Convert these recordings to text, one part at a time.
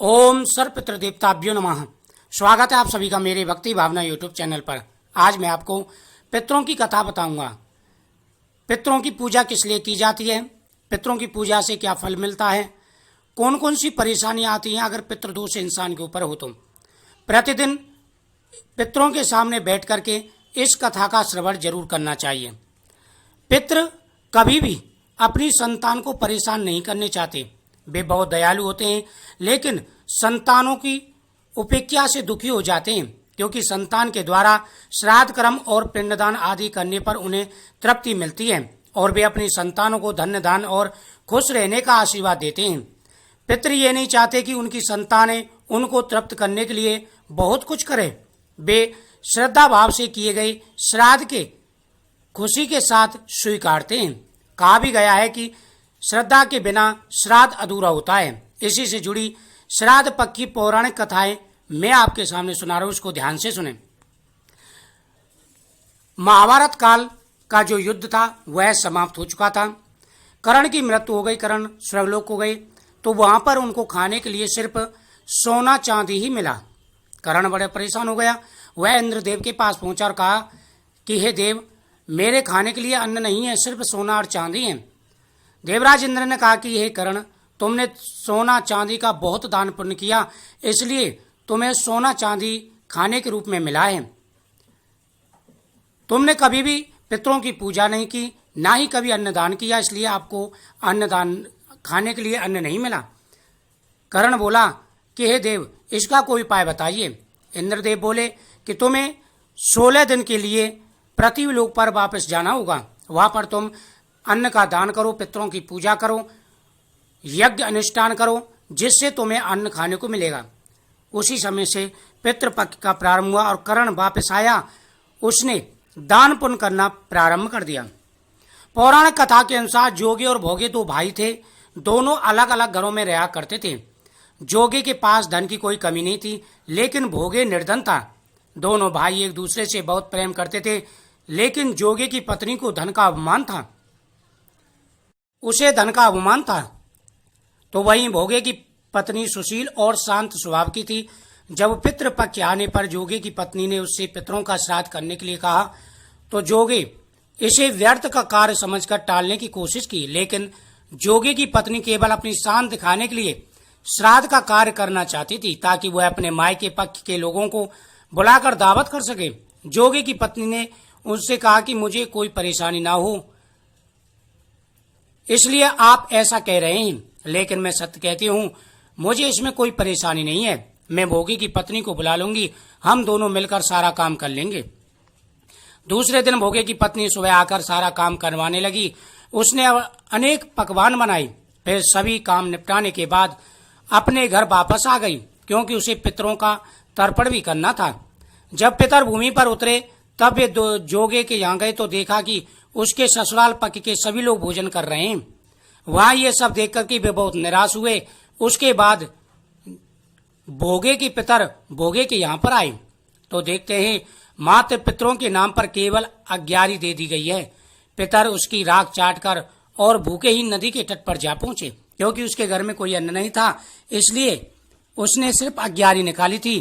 ओम सर्वपितृ देवताभ्यो नमः। स्वागत है आप सभी का मेरे भक्ति भावना यूट्यूब चैनल पर। आज मैं आपको पितरों की कथा बताऊंगा। पितरों की पूजा किस लिए की जाती है, पितरों की पूजा से क्या फल मिलता है, कौन कौन सी परेशानियां आती हैं अगर पितृदोष इंसान के ऊपर हो तो। प्रतिदिन पितरों के सामने बैठ करके इस कथा का श्रवण जरूर करना चाहिए। पितृ कभी भी अपनी संतान को परेशान नहीं करने चाहते। वे बहुत दयालु होते हैं, लेकिन संतानों की उपेक्षा से दुखी हो जाते हैं, क्योंकि संतान के द्वारा श्राद्ध कर्म और पिंडदान आदि करने पर उन्हें तृप्ति मिलती है और वे अपनी संतानों को धन्य दान और खुश रहने का आशीर्वाद देते हैं। पितृ ये नहीं चाहते कि उनकी संतानें उनको तृप्त करने के लिए बहुत कुछ करें। वे श्रद्धा भाव से किए गए श्राद्ध के खुशी के साथ स्वीकारते हैं। कहा भी गया है कि श्रद्धा के बिना श्राद्ध अधूरा होता है। इसी से जुड़ी श्राद्ध पक्ष की पौराणिक कथाएं मैं आपके सामने सुना रहा हूं, उसको ध्यान से सुने। महाभारत काल का जो युद्ध था वह समाप्त हो चुका था। कर्ण की मृत्यु हो गई, कर्ण स्वर्गलोक हो गए, तो वहां पर उनको खाने के लिए सिर्फ सोना चांदी ही मिला। कर्ण बड़े परेशान हो गया। वह इंद्रदेव के पास पहुंचा और कहा कि हे देव, मेरे खाने के लिए अन्न नहीं है, सिर्फ सोना और चांदी है। देवराज इंद्र ने कहा कि हे कर्ण, तुमने सोना चांदी का बहुत दान पुण्य किया, इसलिए तुम्हें सोना चांदी खाने के रूप में मिला है। तुमने कभी भी पितरों की पूजा नहीं की, ना ही कभी अन्नदान किया, इसलिए आपको अन्नदान खाने के लिए अन्न नहीं मिला। कर्ण बोला कि हे देव, इसका कोई उपाय बताइए। इंद्रदेव बोले कि तुम्हें 16 दिन के लिए पृथ्वीलोक पर वापस जाना होगा। वहां पर तुम अन्न का दान करो, पितरों की पूजा करो, यज्ञ अनुष्ठान करो, जिससे तुम्हें अन्न खाने को मिलेगा। उसी समय से पितृपक्ष का प्रारंभ हुआ और कर्ण वापस आया। उसने दान पुण्य करना प्रारंभ कर दिया। पौराणिक कथा के अनुसार जोगी और भोगे दो भाई थे। दोनों अलग अलग घरों में रहा करते थे। जोगी के पास धन की कोई कमी नहीं थी, लेकिन भोगे निर्धन था। दोनों भाई एक दूसरे से बहुत प्रेम करते थे, लेकिन जोगी की पत्नी को धन का अभिमान था, उसे धन का अभिमान था। तो वहीं भोगे की पत्नी सुशील और शांत स्वभाव की थी। जब पितृपक्ष आने पर जोगे की पत्नी ने उससे पितरों का श्राद्ध करने के लिए कहा, तो जोगे इसे व्यर्थ का कार्य समझकर टालने की कोशिश की, लेकिन जोगे की पत्नी केवल अपनी शान दिखाने के लिए श्राद्ध का कार्य करना चाहती थी, ताकि वह अपने मायके पक्ष के लोगों को बुलाकर दावत कर सके। जोगे की पत्नी ने उनसे कहा कि मुझे कोई परेशानी ना हो, इसलिए आप ऐसा कह रहे हैं, लेकिन मैं सत्य कहती हूं, मुझे इसमें कोई परेशानी नहीं है। मैं भोगी की पत्नी को बुला लूंगी, हम दोनों मिलकर सारा काम कर लेंगे। दूसरे दिन भोगे की पत्नी सुबह आकर सारा काम करवाने लगी। उसने अनेक पकवान बनाई, फिर सभी काम निपटाने के बाद अपने घर वापस आ गई, क्योंकि उसे पितरों का तर्पण भी करना था। जब पितर भूमि पर उतरे तब वे जोगे के यहाँ गए तो देखा कि उसके ससुराल पक्ष के सभी लोग भोजन कर रहे हैं। वहां ये सब देख करके वे बहुत निराश हुए। उसके बाद भोगे के पितर भोगे के यहाँ पर आए तो देखते हैं मात्र पितरों के नाम पर केवल अग्यारी दे दी गई है। पितर उसकी राख चाट कर और भूखे ही नदी के तट पर जा पहुंचे, क्योंकि उसके घर में कोई अन्न नहीं था, इसलिए उसने सिर्फ अग्यारी निकाली थी।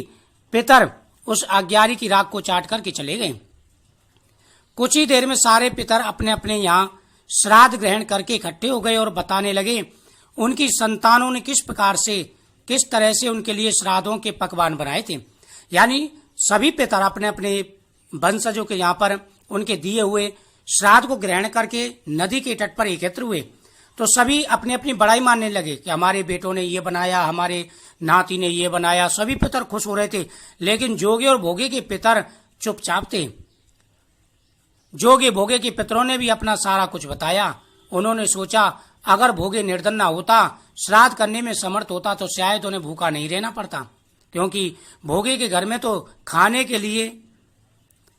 पितर उस अग्यारी की राख को चाट करके चले गए। कुछ ही देर में सारे पितर अपने अपने यहाँ श्राद्ध ग्रहण करके इकट्ठे हो गए और बताने लगे उनकी संतानों ने किस तरह से उनके लिए श्राद्धों के पकवान बनाए थे। यानी सभी पितर अपने अपने वंशजों के यहाँ पर उनके दिए हुए श्राद्ध को ग्रहण करके नदी के तट पर एकत्र हुए। तो सभी अपनी अपनी बड़ाई मानने लगे कि हमारे बेटों ने ये बनाया, हमारे नाती ने ये बनाया। सभी पितर खुश हो रहे थे, लेकिन जोगे और भोगे के पितर चुपचाप थे। जोगे भोगे के पितरों ने भी अपना सारा कुछ बताया। उन्होंने सोचा अगर भोगे निर्धन न होता, श्राद्ध करने में समर्थ होता, तो शायद उन्हें भूखा नहीं रहना पड़ता, क्योंकि भोगे के घर में तो खाने के लिए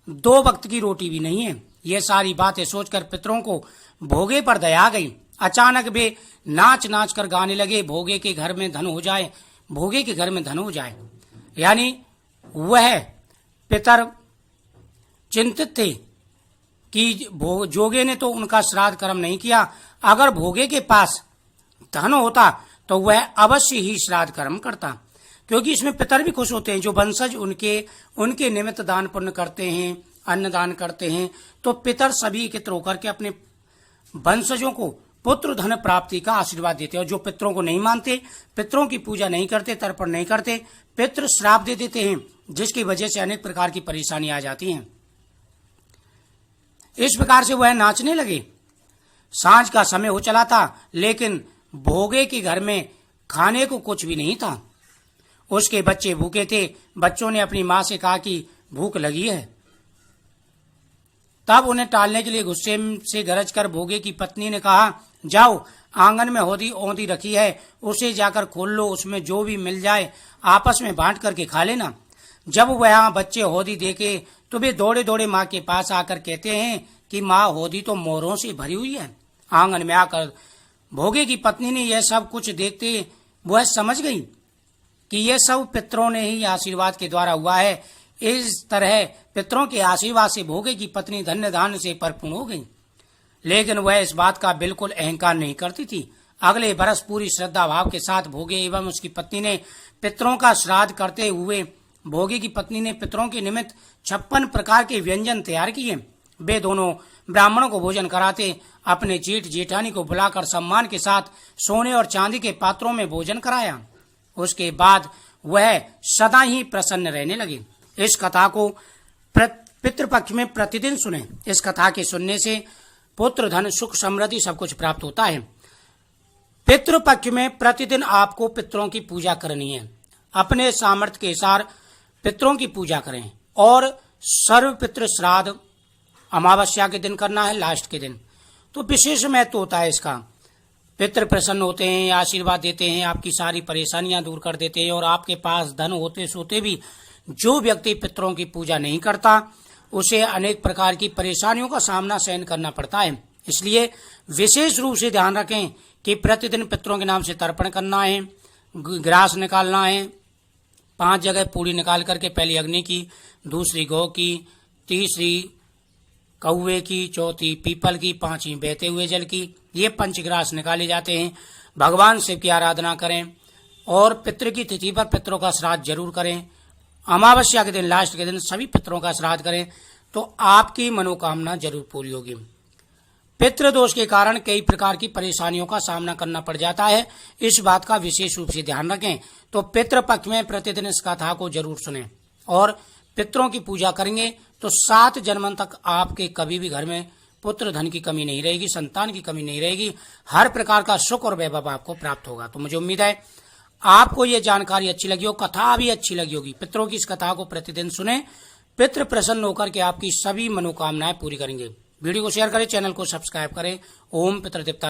2 वक्त की रोटी भी नहीं है। ये सारी बातें सोचकर पितरों को भोगे पर दया गई। अचानक वे नाच नाच कर गाने लगे, भोगे के घर में धन हो जाए, भोगे के घर में धन हो जाए। यानी वह पितर चिंतित थे कि जोगे ने तो उनका श्राद्ध कर्म नहीं किया, अगर भोगे के पास धन होता तो वह अवश्य ही श्राद्ध कर्म करता। क्योंकि इसमें पितर भी खुश होते हैं। जो वंशज उनके निमित्त दान पुण्य करते हैं, अन्नदान करते हैं, तो पितर सभी एकत्र होकर के अपने वंशजों को पुत्र धन प्राप्ति का आशीर्वाद देते हैं। और जो पितरों को नहीं मानते, पितरों की पूजा नहीं करते, तर्पण नहीं करते, पितृ श्राप दे देते हैं, जिसकी वजह से अनेक प्रकार की परेशानी आ जाती हैं। इस प्रकार से वह नाचने लगे। सांझ का समय हो चला था, लेकिन भोगे के घर में खाने को कुछ भी नहीं था। उसके बच्चे भूखे थे। बच्चों ने अपनी मां से कहा कि भूख लगी है। तब उन्हें टालने के लिए गुस्से से गरज कर भोगे की पत्नी ने कहा, जाओ, आंगन में होदी औंधी रखी है, उसे जाकर खोल लो, उसमें जो भी मिल जाए आपस में बांट करके खा लेना। जब वह बच्चे होदी देखे तो वे दौड़े दौड़े माँ के पास आकर कहते हैं कि माँ, होदी तो मोरों से भरी हुई है। आंगन में आकर भोगे की पत्नी ने यह सब कुछ देखते वह समझ गई कि यह सब पितरों ने ही आशीर्वाद के द्वारा हुआ है। इस तरह पितरों के आशीर्वाद से भोगे की पत्नी धन्य धान्य से परिपूर्ण हो गई। लेकिन वह इस बात का बिल्कुल अहंकार नहीं करती थी। अगले बरस पूरी श्रद्धा भाव के साथ भोगे एवं उसकी पत्नी ने पितरों का श्राद्ध करते हुए भोगे की पत्नी ने पितरों के निमित्त 56 प्रकार के व्यंजन तैयार किए। वे दोनों ब्राह्मणों को भोजन कराते, अपने जेठ जेठानी को बुलाकर सम्मान के साथ सोने और चांदी के पात्रों में भोजन कराया। उसके बाद वह सदा ही प्रसन्न रहने लगे। इस कथा को पितृपक्ष में प्रतिदिन सुने। इस कथा के सुनने से पुत्र धन सुख समृद्धि सब कुछ प्राप्त होता है। पितृपक्ष में प्रतिदिन आपको पितरों की पूजा करनी है। अपने सामर्थ्य के अनुसार पितरों की पूजा करें और सर्व पितृ श्राद्ध अमावस्या के दिन करना है, लास्ट के दिन। तो विशेष महत्व होता है इसका। पितृ प्रसन्न होते हैं, आशीर्वाद देते हैं, आपकी सारी परेशानियां दूर कर देते हैं। और आपके पास धन होते सोते भी जो व्यक्ति पितरों की पूजा नहीं करता, उसे अनेक प्रकार की परेशानियों का सामना सहन करना पड़ता है। इसलिए विशेष रूप से ध्यान रखें कि प्रतिदिन पितरों के नाम से तर्पण करना है, ग्रास निकालना है, 5 जगह पूरी निकाल करके, पहली अग्नि की, दूसरी गौ की, तीसरी कौवे की, चौथी पीपल की, 5वीं बहते हुए जल की। ये पंचग्रास निकाले जाते हैं। भगवान शिव की आराधना करें और पितृ की तिथि पर पितरों का श्राद्ध जरूर करें। अमावस्या के दिन, लास्ट के दिन सभी पितरों का श्राद्ध करें, तो आपकी मनोकामना जरूर पूरी होगी। पितृदोष के कारण कई प्रकार की परेशानियों का सामना करना पड़ जाता है। इस बात का विशेष रूप से ध्यान रखें। तो पितृपक्ष में प्रतिदिन इस कथा को जरूर सुनें और पितरों की पूजा करेंगे तो 7 जन्मों तक आपके कभी भी घर में पुत्र धन की कमी नहीं रहेगी, संतान की कमी नहीं रहेगी। हर प्रकार का सुख और वैभव आपको प्राप्त होगा। तो मुझे उम्मीद है आपको ये जानकारी अच्छी लगी हो, कथा भी अच्छी लगी होगी। पितरों की इस कथा को प्रतिदिन सुने, पितृ प्रसन्न होकर के आपकी सभी मनोकामनाएं पूरी करेंगे। वीडियो को शेयर करें, चैनल को सब्सक्राइब करें। ओम पितृदेवता।